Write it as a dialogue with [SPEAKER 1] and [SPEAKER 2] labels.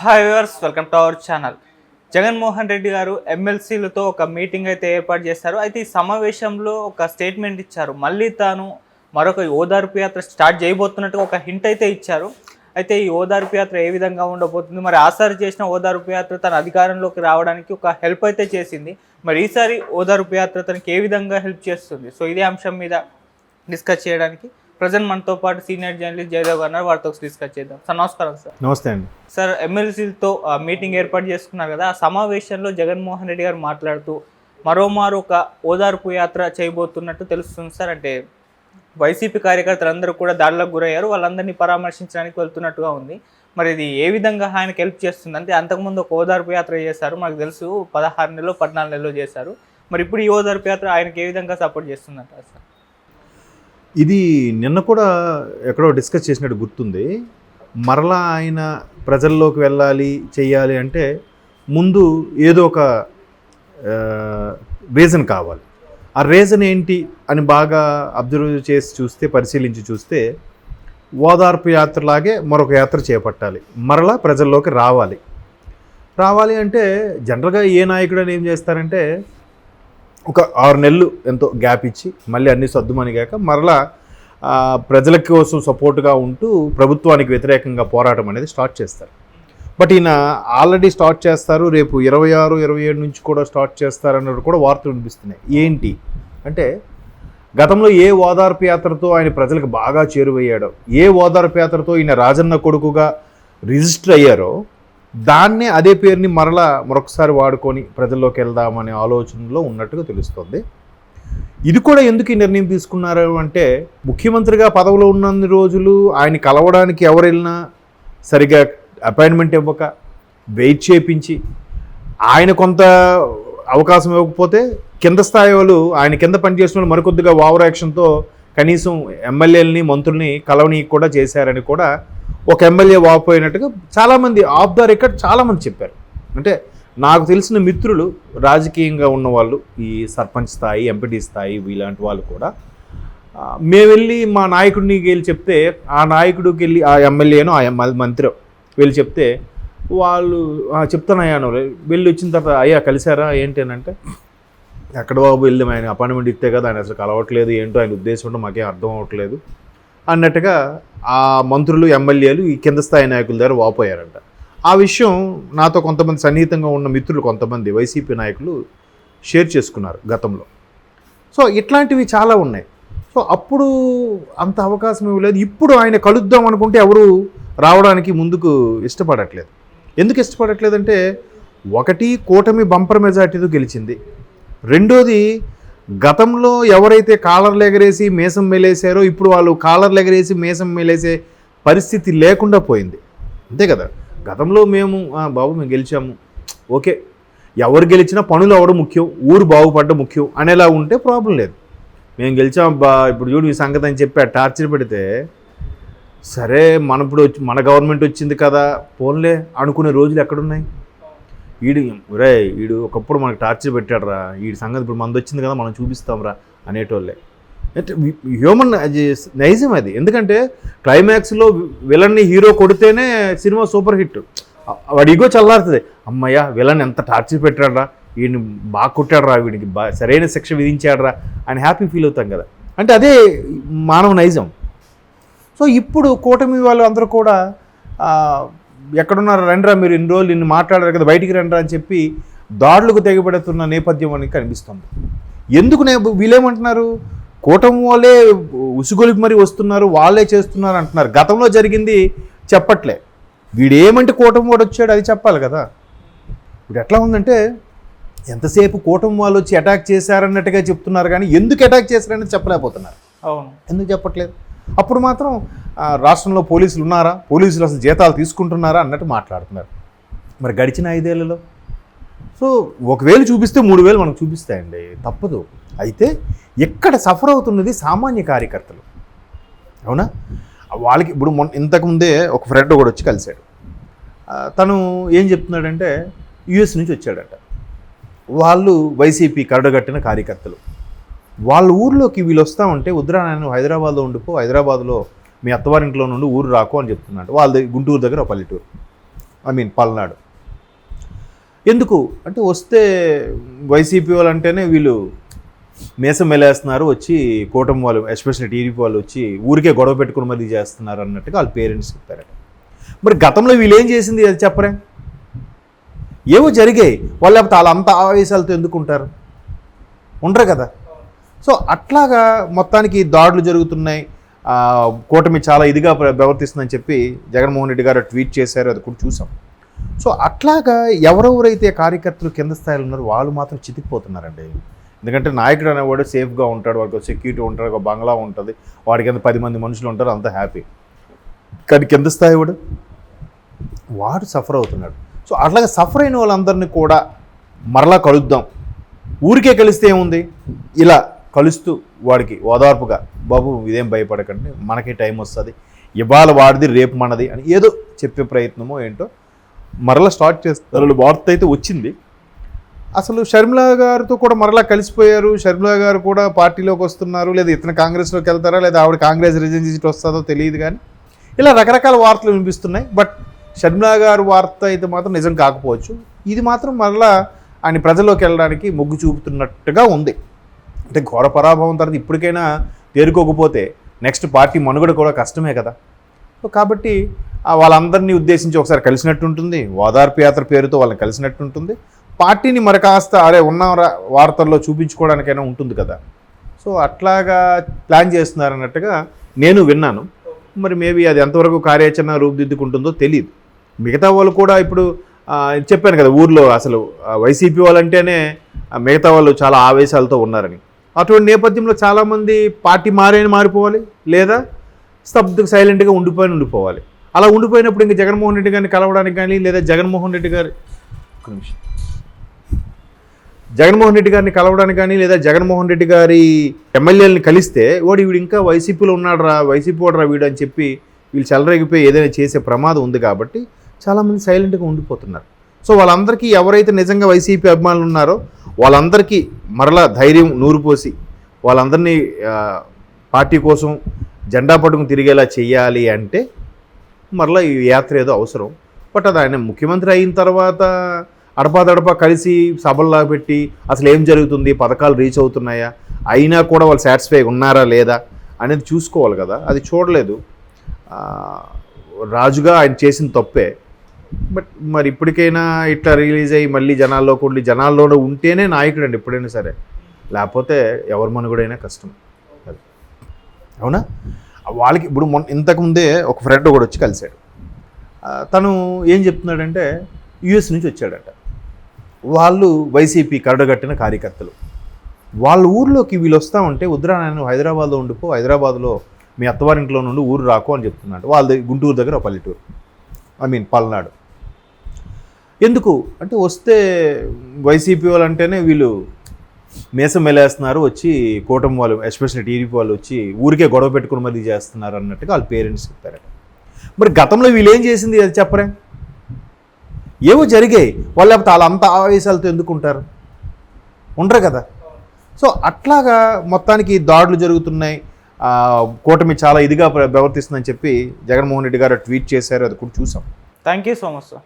[SPEAKER 1] Hi viewers, welcome to our channel. Jaganmohan Reddy గారు ఎమ్మెల్సీలతో ఒక meeting అయితే ఏర్పాటు చేశారు. అయితే ఈ సమావేశంలో ఒక స్టేట్మెంట్ ఇచ్చారు. మళ్ళీ తాను మరొక ఓదార్పు యాత్ర స్టార్ట్ చేయబోతున్నట్టుగా ఒక హింట్ అయితే ఇచ్చారు. అయితే ఈ ఓదార్పు యాత్ర ఏ విధంగా ఉండబోతుంది, మరి ఆసారి చేసిన ఓదార్పు యాత్ర తన అధికారంలోకి రావడానికి ఒక హెల్ప్ అయితే చేసింది. మరి ఈసారి ఓదార్పు యాత్ర తనకి ఏ విధంగా హెల్ప్ చేస్తుంది? సో ఇదే అంశం మీద డిస్కస్ చేయడానికి ప్రజెంట్ మనతో పాటు సీనియర్ జర్నలిస్ట్ జయదేవ్ గారు ఉన్నారు. వారితో డిస్కస్ చేద్దాం. సార్ నమస్కారం. సార్
[SPEAKER 2] నమస్తే అండి.
[SPEAKER 1] సార్, ఎమ్మెల్సీలతో మీటింగ్ ఏర్పాటు చేసుకున్నారు కదా, ఆ సమావేశంలో జగన్మోహన్ రెడ్డి గారు మాట్లాడుతూ మరోమారు ఒక ఓదార్పు యాత్ర చేయబోతున్నట్టు తెలుస్తుంది సార్. అంటే వైసీపీ కార్యకర్తలందరూ కూడా దాడులకు గురయ్యారు, వాళ్ళందరినీ పరామర్శించడానికి వెళ్తున్నట్టుగా ఉంది. మరి ఇది ఏ విధంగా ఆయనకు హెల్ప్ చేస్తుంది? అంటే అంతకుముందు ఒక ఓదార్పు యాత్ర చేశారు, మనకు తెలుసు 16 నెలలు 14 నెలలు చేశారు. మరి ఇప్పుడు ఈ ఓదార్పు యాత్ర ఆయనకు ఏ విధంగా సపోర్ట్ చేస్తుందంటారు సార్?
[SPEAKER 2] ఇది నిన్న కూడా ఎక్కడో డిస్కస్ చేసినట్టు గుర్తుంది. మరలా ఆయన ప్రజల్లోకి వెళ్ళాలి చెయ్యాలి అంటే ముందు ఏదో ఒక రీజన్ కావాలి. ఆ రీజన్ ఏంటి అని బాగా అబ్జర్వ్ చేసి చూస్తే, పరిశీలించి చూస్తే, ఓదార్పు యాత్రలాగే మరొక యాత్ర చేపట్టాలి, మరలా ప్రజల్లోకి రావాలి అంటే జనరల్గా ఏ నాయకుడు ఏం చేస్తారంటే ఒక 6 నెలలు ఎంతో గ్యాప్ ఇచ్చి మళ్ళీ అన్ని సర్దుమనిగాక మరలా ప్రజల కోసం సపోర్ట్గా ఉంటూ ప్రభుత్వానికి వ్యతిరేకంగా పోరాటం అనేది స్టార్ట్ చేస్తారు. బట్ ఈయన ఆల్రెడీ స్టార్ట్ చేస్తారు, రేపు 26, 27 నుంచి కూడా స్టార్ట్ చేస్తారన్నట్టు కూడా వార్తలు వినిపిస్తున్నాయి. ఏంటి అంటే గతంలో ఏ ఓదార్పు యాత్రతో ఆయన ప్రజలకు బాగా చేరువయ్యాడో, ఏ ఓదార్పు యాత్రతో ఈయన రాజన్న కొడుకుగా రిజిస్టర్ అయ్యారో దాన్నే అదే పేరుని మరొకసారి వాడుకొని ప్రజల్లోకి వెళ్దామనే ఆలోచనలో ఉన్నట్టుగా తెలుస్తుంది. ఇది కూడా ఎందుకు ఈ నిర్ణయం తీసుకున్నారు అంటే, ముఖ్యమంత్రిగా పదవిలో ఉన్నన్ని రోజులు ఆయన కలవడానికి ఎవరు వెళ్ళినా సరిగా అపాయింట్మెంట్ ఇవ్వక వెయిట్ చేయించి, ఆయన కొంత అవకాశం ఇవ్వకపోతే కింద స్థాయి వాళ్ళు, ఆయన కింద పనిచేసిన వాళ్ళు మరికొద్దిగా ఓవర్ యాక్షన్తో కనీసం ఎమ్మెల్యేలని మంత్రుల్ని కలవనీకి కూడా చేశారని కూడా ఒక ఎమ్మెల్యే వాపోయినట్టుగా చాలామంది ఆఫ్ ద రికార్డ్ చాలామంది చెప్పారు. అంటే నాకు తెలిసిన మిత్రులు రాజకీయంగా ఉన్నవాళ్ళు, ఈ సర్పంచ్ స్థాయి, ఎంపీటీ స్థాయి, ఇలాంటి వాళ్ళు కూడా మేము వెళ్ళి మా నాయకుడిని వెళ్ళి చెప్తే, ఆ నాయకుడికి వెళ్ళి ఆ ఎమ్మెల్యేనో ఆ మంత్రి వెళ్ళి చెప్తే వాళ్ళు చెప్తానయ్యాను వెళ్ళి వచ్చిన తర్వాత, అయ్యా కలిశారా ఏంటి అని అంటే, ఎక్కడ బాబు వెళ్ళి ఆయన అపాయింట్మెంట్ ఇస్తే కదా, ఆయన అసలు కలవట్లేదు, ఏంటో ఆయన ఉద్దేశం ఉంటే మాకేం అర్థం అవ్వట్లేదు అన్నట్టుగా ఆ మంత్రులు, ఎమ్మెల్యేలు ఈ కింద స్థాయి నాయకుల దగ్గర వాపోయారంట. ఆ విషయం నాతో కొంతమంది సన్నిహితంగా ఉన్న మిత్రులు, కొంతమంది వైసీపీ నాయకులు షేర్ చేసుకున్నారు గతంలో. సో ఇట్లాంటివి చాలా ఉన్నాయి. సో అప్పుడు అంత అవకాశం ఇవ్వలేదు. ఇప్పుడు ఆయన కలుద్దాం అనుకుంటే ఎవరు రావడానికి ముందుకు ఇష్టపడట్లేదు. ఎందుకు ఇష్టపడట్లేదంటే, ఒకటి కూటమి బంపర్ మెజార్టీతో గెలిచింది, రెండోది గతంలో ఎవరైతే కాలర్లు ఎగరేసి మేసం మెలేసారో ఇప్పుడు వాళ్ళు కాలర్లు ఎగరేసి మేసం మెలేసే పరిస్థితి లేకుండా పోయింది. అంతే కదా, గతంలో మేము మేము గెలిచాము, ఓకే, ఎవరు గెలిచినా పనులు అవ్వడం ముఖ్యం, ఊరు బాగుపడడం ముఖ్యం అనేలా ఉంటే ప్రాబ్లం లేదు. మేము గెలిచాం ఇప్పుడు చూడు ఈ సంగతి అని చెప్పి టార్చర్ పెడితే, సరే ఇప్పుడు మన గవర్నమెంట్ వచ్చింది కదా పోన్లే అనుకునే రోజులు ఎక్కడున్నాయి? వీడు ఒకప్పుడు మనకు టార్చర్ పెట్టాడురా, వీడి సంగతి ఇప్పుడు మనది వచ్చింది కదా మనం చూపిస్తాంరా అనేటోళ్ళే. హ్యూమన్ నైజం అది. ఎందుకంటే క్లైమాక్స్లో విలన్ని హీరో కొడితేనే సినిమా సూపర్ హిట్. వాడి ఇగో చల్లారుతుంది, అమ్మయ్య విలన్ ఎంత టార్చర్ పెట్టాడురా, వీడిని బాగా కొట్టాడురా, వీడికి సరైన శిక్ష విధించాడురా అని హ్యాపీ ఫీల్ అవుతాం కదా. అంటే అదే మానవ నైజం. సో ఇప్పుడు కూటమి వాళ్ళు అందరూ కూడా ఎక్కడున్నారు, రండిరా మీరు ఇన్ని రోజులు ఇన్ని మాట్లాడారు కదా బయటికి రండిరా అని చెప్పి దాడులకు తెగబడుతున్న నేపథ్యం అని కనిపిస్తుంది. ఎందుకు వీళ్ళేమంటున్నారు, కూటమి వాళ్ళే ఉసుగొలిపి మరీ వస్తున్నారు, వాళ్ళే చేస్తున్నారు అంటున్నారు. గతంలో జరిగింది చెప్పట్లే, వీడేమంటే కూటమి వాడు వచ్చాడు అది చెప్పాలి కదా. ఇప్పుడు ఎట్లా ఉందంటే, ఎంతసేపు కూటమి వాళ్ళు వచ్చి అటాక్ చేశారన్నట్టుగా చెప్తున్నారు, కానీ ఎందుకు అటాక్ చేశారనేది చెప్పలేకపోతున్నారు.
[SPEAKER 1] అవును, ఎందుకు చెప్పట్లేదు?
[SPEAKER 2] అప్పుడు మాత్రం రాష్ట్రంలో పోలీసులు ఉన్నారా, పోలీసులు అసలు జీతాలు తీసుకుంటున్నారా అన్నట్టు మాట్లాడుతున్నారు. మరి గడిచిన 5 ఏళ్లలో సో 1000 చూపిస్తే 3000 మనకు చూపిస్తాయండి, తప్పదు. అయితే ఎక్కడ సఫర్ అవుతున్నది సామాన్య కార్యకర్తలు. అవునా, వాళ్ళకి ఇప్పుడు ఇంతకుముందే ఒక ఫ్రెండ్ కూడా వచ్చి కలిశాడు. తను ఏం చెప్తున్నాడంటే, యుఎస్ నుంచి వచ్చాడట. వాళ్ళు వైసీపీ కరడుగట్టిన కార్యకర్తలు. వాళ్ళ ఊర్లోకి వీళ్ళు వస్తూ ఉంటే, వద్దురా నేను హైదరాబాద్లో ఉండిపో, హైదరాబాద్లో మీ అత్తవారింట్లో నుండి ఊరు రాకు అని చెప్తున్నాడు. వాళ్ళ గుంటూరు దగ్గర ఒక పల్లెటూరు. పల్నాడు. ఎందుకు అంటే వస్తే వైసీపీ వాళ్ళు అంటేనే వీళ్ళు మేసం మెలేస్తున్నారు, వచ్చి కూటమి వాళ్ళు ఎస్పెషల్లీ టీడీపీ వాళ్ళు వచ్చి ఊరికే గొడవ పెట్టుకుని మరీ చేస్తున్నారు అన్నట్టుగా వాళ్ళ పేరెంట్స్ చెప్పారట. మరి గతంలో వీళ్ళు ఏం చేసింది అది చెప్పరే? ఏవో జరిగాయి, వాళ్ళు లేకపోతే వాళ్ళు అంత ఆవేశాలతో ఎందుకు ఉంటారు? ఉండరు కదా. సో అట్లాగా మొత్తానికి దాడులు జరుగుతున్నాయి, కూటమి చాలా ఇదిగా ప్రవర్తిస్తుందని చెప్పి జగన్మోహన్ రెడ్డి గారు ట్వీట్ చేశారు, అది కూడా చూసాం. సో అట్లాగా ఎవరెవరైతే కార్యకర్తలు కింద స్థాయిలో ఉన్నారో వాళ్ళు మాత్రం చితికిపోతున్నారండి. ఎందుకంటే నాయకుడు అనేవాడు సేఫ్గా ఉంటాడు, వాడికి సెక్యూరిటీ ఉంటాడు, ఒక బంగ్లా ఉంటుంది, వాడి కింద 10 మంది మనుషులు ఉంటారు, అంత హ్యాపీ. కానీ కింద స్థాయి వాడు సఫర్ అవుతున్నాడు. సో అట్లాగే సఫర్ అయిన వాళ్ళందరినీ కూడా మరలా కలుద్దాం, ఊరికే కలిస్తే ఏముంది, ఇలా కలుస్తూ వాడికి ఓదార్పుగా, బాబు ఇదేం భయపడకండి, మనకి టైం వస్తుంది, ఇవాళ వాడిది రేపు మనది అని ఏదో చెప్పే ప్రయత్నమో ఏంటో మరలా స్టార్ట్ చేస్తారు. వార్త అయితే వచ్చింది, అసలు షర్మిల గారితో కూడా మరలా కలిసిపోయారు, షర్మిల గారు కూడా పార్టీలోకి వస్తున్నారు, లేదా ఇతను కాంగ్రెస్లోకి వెళ్తారా, లేదా ఆవిడ కాంగ్రెస్ రిజైన్ చేసి వస్తుందో తెలియదు. కానీ ఇలా రకరకాల వార్తలు వినిపిస్తున్నాయి. బట్ షర్మిల గారు వార్త అయితే మాత్రం నిజం కాకపోవచ్చు, ఇది మాత్రం మరలా ఆయన ప్రజల్లోకి వెళ్ళడానికి మొగ్గు చూపుతున్నట్టుగా ఉంది. అంటే ఘోర పరాభవం తర్వాత ఇప్పటికైనా తేరుకోకపోతే నెక్స్ట్ పార్టీ మనుగడ కూడా కష్టమే కదా. కాబట్టి వాళ్ళందరినీ ఉద్దేశించి ఒకసారి కలిసినట్టు ఉంటుంది, ఓదార్పు యాత్ర పేరుతో వాళ్ళని కలిసినట్టు ఉంటుంది, పార్టీని మరి కాస్త ఉన్న వార్తల్లో చూపించుకోవడానికైనా ఉంటుంది కదా. సో అట్లాగా ప్లాన్ చేస్తున్నారన్నట్టుగా నేను విన్నాను. మరి మేబీ అది ఎంతవరకు కార్యాచరణ రూపుదిద్దుకుంటుందో తెలియదు. మిగతా వాళ్ళు కూడా ఇప్పుడు చెప్పాను కదా, ఊర్లో అసలు వైసీపీ వాళ్ళంటేనే మిగతా వాళ్ళు చాలా ఆవేశాలతో ఉన్నారని. అటువంటి నేపథ్యంలో చాలామంది పార్టీ మారిపోవాలి, లేదా సైలెంట్గా ఉండిపోవాలి. అలా ఉండిపోయినప్పుడు ఇంకా జగన్మోహన్ రెడ్డి గారిని కలవడానికి కానీ, లేదా జగన్మోహన్ రెడ్డి గారిని కలవడానికి కానీ, లేదా జగన్మోహన్ రెడ్డి గారి ఎమ్మెల్యేలని కలిస్తే వీడు ఇంకా వైసీపీలో ఉన్నాడురా, వైసీపీ వాడురా వీడు అని చెప్పి వీళ్ళు చెలరేగిపోయి ఏదైనా చేసే ప్రమాదం ఉంది. కాబట్టి చాలామంది సైలెంట్గా ఉండిపోతున్నారు. సో వాళ్ళందరికీ ఎవరైతే నిజంగా వైసీపీ అభిమానులు ఉన్నారో వాళ్ళందరికీ మరలా ధైర్యం నూరుపోసి వాళ్ళందరినీ పార్టీ కోసం జెండా పట్టుకుని తిరిగేలా చేయాలి అంటే మరలా ఈ యాత్ర ఏదో అవసరం. బట్ అది ఆయన ముఖ్యమంత్రి అయిన తర్వాత అడపాదడపా కలిసి సభల్లా పెట్టి అసలు ఏం జరుగుతుంది, పథకాలు రీచ్ అవుతున్నాయా, అయినా కూడా వాళ్ళు సాటిస్ఫై ఉన్నారా లేదా అనేది చూసుకోవాలి కదా. అది చూడలేదు. రాజుగా ఆయన చేసిన తప్పే. బట్ మరి ఇప్పటికైనా ఇట్లా రిలీజ్ అయ్యి మళ్ళీ జనాల్లోనే ఉంటేనే నాయకుడు అండి ఎప్పుడైనా సరే, లేకపోతే ఎవరి మనుగడైనా కష్టం. అది అవునా. వాళ్ళకి ఇప్పుడు ఇంతకుముందే ఒక ఫ్రెండ్ కూడా వచ్చి కలిశాడు. తను ఏం చెప్తున్నాడంటే యుఎస్ నుంచి వచ్చాడట. వాళ్ళు వైసీపీ కరడగట్టిన కార్యకర్తలు. వాళ్ళ ఊర్లోకి వీళ్ళు వస్తూ ఉంటే వద్దురా నేను హైదరాబాద్లో ఉండిపో, హైదరాబాద్లో మీ అత్తవారింట్లో నుండి ఊరు రాకు అని చెప్తున్నాడు. వాళ్ళ గుంటూరు దగ్గర ఒక పల్లెటూరు, పల్నాడు. ఎందుకు అంటే వస్తే వైసీపీ వాళ్ళు అంటేనే వీళ్ళు మేసం మెలేస్తున్నారు, వచ్చి కూటమి వాళ్ళు ఎస్పెషల్లీ టీడీపీ వాళ్ళు వచ్చి ఊరికే గొడవ పెట్టుకుని మరీ చేస్తున్నారు అన్నట్టుగా వాళ్ళ పేరెంట్స్ చెప్పారట. మరి గతంలో వీళ్ళు ఏం చేసింది అది చెప్పరే? ఏవో జరిగాయి, వాళ్ళు లేకపోతే వాళ్ళు అంత ఆవేశాలతో ఎందుకు ఉంటారు? ఉండరు కదా. సో అట్లాగా మొత్తానికి దాడులు జరుగుతున్నాయి, కూటమి చాలా ఇదిగా ప్రవర్తిస్తుందని చెప్పి జగన్మోహన్ రెడ్డి గారు ట్వీట్ చేశారు, అది కూడా చూసాం.
[SPEAKER 1] Thank you so much sir.